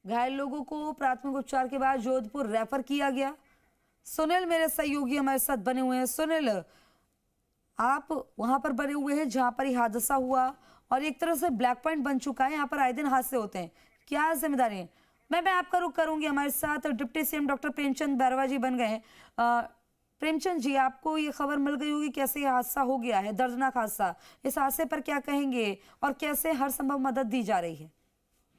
घायल लोगों को प्राथमिक उपचार के बाद जोधपुर रेफर किया गया। सुनील मेरे सहयोगी हमारे साथ बने हुए हैं। सुनील, आप वहां पर बने हुए हैं जहां पर ये हादसा हुआ और एक तरह से ब्लैक पॉइंट बन चुका है, यहाँ पर आए दिन हादसे होते हैं, क्या जिम्मेदारी है? मैं आपका रुख करूंगी। हमारे साथ deputy CM doctor Premchand Bairwa ji बन गए हैं। प्रेमचंद जी, आपको ये खबर मिल गई होगी कैसे ये हादसा हो गया है, दर्दनाक हादसा, इस हादसे पर क्या कहेंगे और कैसे हर संभव मदद दी जा रही है?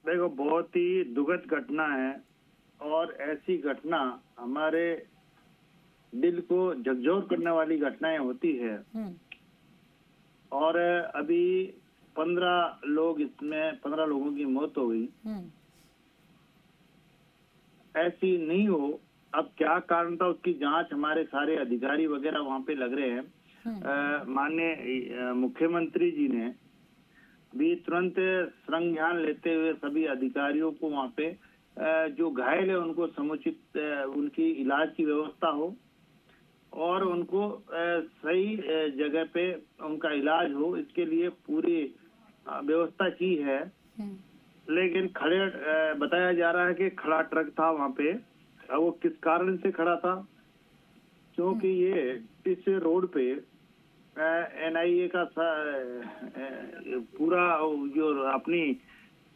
देखो, बहुत ही दुखद घटना है और ऐसी घटना हमारे दिल को झकझोर करने वाली घटनाएं होती है। और अभी 15 लोगों की मौत हो गई। ऐसी नहीं हो, अब क्या कारण था उसकी जांच हमारे सारे अधिकारी वगैरह वहां पे लग रहे हैं। माननीय मुख्यमंत्री जी ने भी तुरंत संज्ञान लेते हुए सभी अधिकारियों को वहां पे जो घायल है उनको समुचित उनकी इलाज की व्यवस्था हो और उनको सही जगह पे उनका इलाज हो, इसके लिए पूरी व्यवस्था की है। लेकिन बताया जा रहा है कि खड़ा ट्रक था वहां पे। वो किस कारण से खड़ा था, क्योंकि ये इस रोड पे एनआईए का पूरा जो अपनी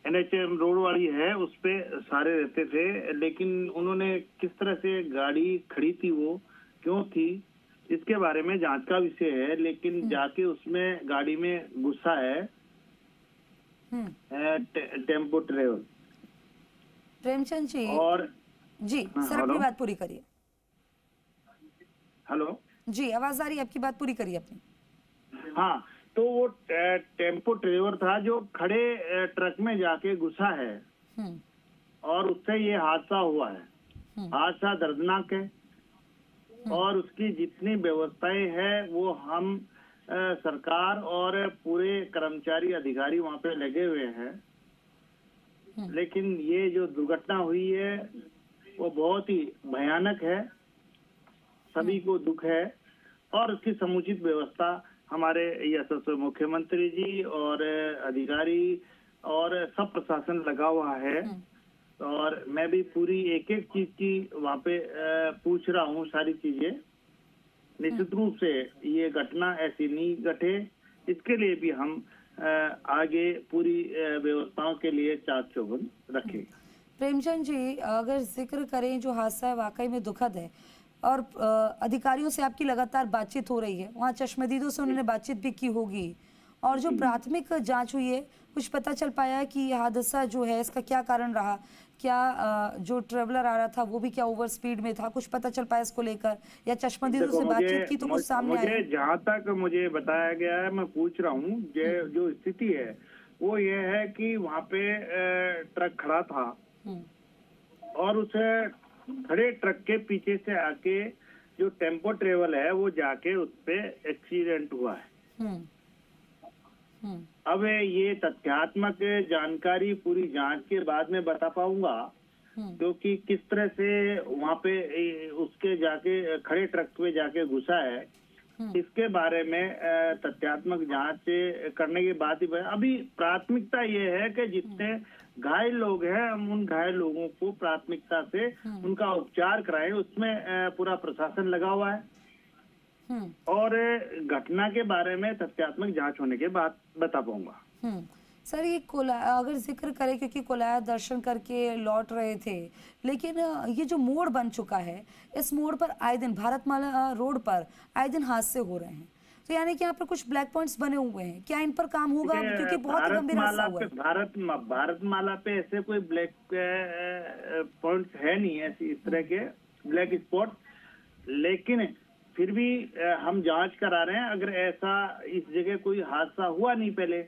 एनएचएम रोड वाली है उस पे सारे रहते थे। लेकिन उन्होंने किस तरह से गाड़ी खड़ी थी, वो क्यों थी, इसके बारे में जांच का विषय है। लेकिन जाके उसमें गाड़ी में घुसा है टेम्पो ट्रेवल। प्रेमचंद जी और जी सर, अपनी बात पूरी करिए। हेलो जी, आवाज आ रही है, आपकी बात पूरी करिए अपनी। हाँ, तो वो टेम्पो ड्राइवर था जो खड़े ट्रक में जाके घुसा है और उससे ये हादसा हुआ है। हादसा दर्दनाक है और उसकी जितनी व्यवस्थाएं हैं वो हम सरकार और पूरे कर्मचारी अधिकारी वहां पे लगे हुए हैं। लेकिन ये जो दुर्घटना हुई है वो बहुत ही भयानक है, सभी को दुख है और उसकी समुचित व्यवस्था हमारे यशस्वी मुख्यमंत्री जी और अधिकारी और सब प्रशासन लगा हुआ है। और मैं भी पूरी एक एक चीज की वहाँ पे पूछ रहा हूँ सारी चीजें। निश्चित रूप से ये घटना ऐसी नहीं घटे, इसके लिए भी हम आगे पूरी व्यवस्थाओं के लिए चाक चौबंद रखें। प्रेमचंद जी, अगर जिक्र करें जो हादसा है वाकई में दुखद है और अधिकारियों से आपकी लगातार बातचीत हो रही है, वहाँ चश्मदीदों से उन्होंने बातचीत भी की होगी और जो प्राथमिक जांच हुई है कुछ पता चल पाया है कि यह हादसा जो है इसका क्या कारण रहा? क्या जो ट्रेवलर आ रहा था वो भी क्या ओवर स्पीड में था? कुछ पता चल पाया इसको लेकर या चश्मदीदों से बातचीत की तो कुछ सामने आया? मुझे जहाँ तक मुझे बताया गया है, मैं पूछ रहा हूँ, जो स्थिति है वो ये है कि वहाँ पे ट्रक खड़ा था और उसे खड़े ट्रक के पीछे से आके जो टेम्पो ट्रेवल है वो जाके उस पे एक्सीडेंट हुआ है। अब ये तथ्यात्मक जानकारी पूरी जांच के बाद में बता पाऊंगा, क्योंकि किस तरह से वहाँ पे उसके जाके खड़े ट्रक पे जाके घुसा है, इसके बारे में तथ्यात्मक जांच करने के बाद ही। अभी प्राथमिकता ये है कि जितने घायल लोग हैं हम उन घायल लोगों को प्राथमिकता से उनका उपचार कराएं, उसमें पूरा प्रशासन लगा हुआ है और घटना के बारे में तथ्यात्मक जांच होने के बाद बता पाऊंगा। सर, ये अगर जिक्र करें, क्योंकि कोलाया दर्शन करके लौट रहे थे, लेकिन ये जो मोड़ बन चुका है, इस मोड़ पर आए दिन भारतमाला रोड पर आए दिन हादसे हो रहे हैं, तो यानी कि यहाँ पर कुछ ब्लैक पॉइंट्स बने हुए हैं, क्या इन पर काम होगा? क्योंकि बहुत ही गंभीर हादसा हुआ है। भारतमाला पे ऐसे कोई ब्लैक पॉइंट्स है नहीं, ऐसी इस तरह के ब्लैक स्पॉट, लेकिन फिर भी हम जांच करा रहे हैं। अगर ऐसा इस जगह कोई हादसा हुआ नहीं पहले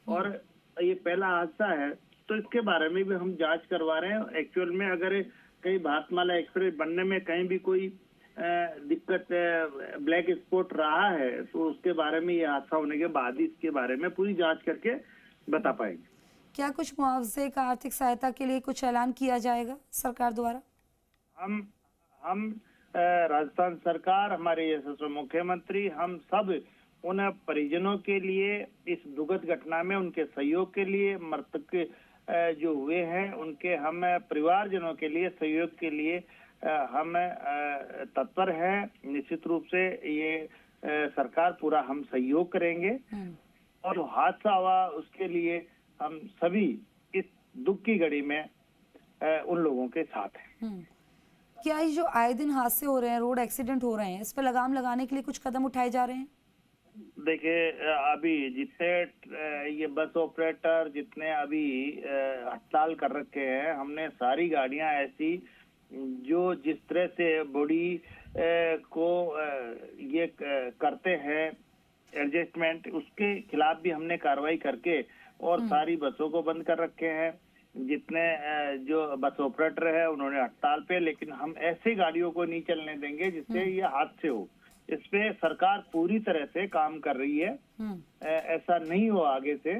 और ये पहला हादसा है तो इसके बारे में भी हम जांच करवा रहे हैं। एक्चुअल में अगर कहीं भारतमाला एक्सप्रेस बनने में कहीं भी कोई दिक्कत ब्लैक स्पॉट रहा है तो उसके बारे में ये हादसा होने के बाद ही इसके बारे में पूरी जांच करके बता पाएंगे। क्या कुछ मुआवजे का, आर्थिक सहायता के लिए कुछ ऐलान किया जाएगा सरकार द्वारा? हम राजस्थान सरकार, हमारे यशस्वी मुख्यमंत्री, हम सब उन परिजनों के लिए इस दुखद घटना में उनके सहयोग के लिए, मृतक जो हुए हैं उनके हम परिवारजनों के लिए सहयोग के लिए हम तत्पर हैं। निश्चित रूप से ये सरकार पूरा हम सहयोग करेंगे और हादसा हुआ उसके लिए हम सभी इस दुख की घड़ी में उन लोगों के साथ हैं। क्या ये जो आए दिन हादसे हो रहे हैं, रोड एक्सीडेंट हो रहे हैं, इस पर लगाम लगाने के लिए कुछ कदम उठाए जा रहे हैं? देखिए अभी जितने ये बस ऑपरेटर जितने अभी हड़ताल कर रखे हैं, हमने सारी गाड़ियां ऐसी जो जिस तरह से बॉडी को ये करते हैं एडजस्टमेंट, उसके खिलाफ भी हमने कार्रवाई करके और सारी बसों को बंद कर रखे हैं। जितने जो बस ऑपरेटर है उन्होंने हड़ताल पे, लेकिन हम ऐसी गाड़ियों को नहीं चलने देंगे जिससे ये हादसे हो। इस पे सरकार पूरी तरह से काम कर रही है, ऐसा नहीं हो आगे से।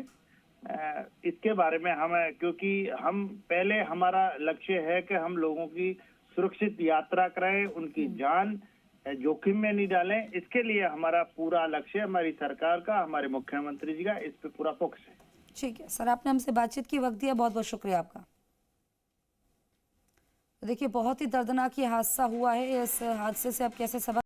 इसके बारे में हम, क्योंकि हम पहले हमारा लक्ष्य है कि हम लोगों की सुरक्षित यात्रा कराएं, उनकी जान जोखिम में नहीं डालें। इसके लिए हमारा पूरा लक्ष्य, हमारी सरकार का, हमारे मुख्यमंत्री जी का इस पे पूरा फोकस है। ठीक है सर, आपने हमसे बातचीत की, वक्त दिया, बहुत बहुत शुक्रिया आपका। देखिए बहुत ही दर्दनाक ये हादसा हुआ है। इस हादसे से अब कैसे सबक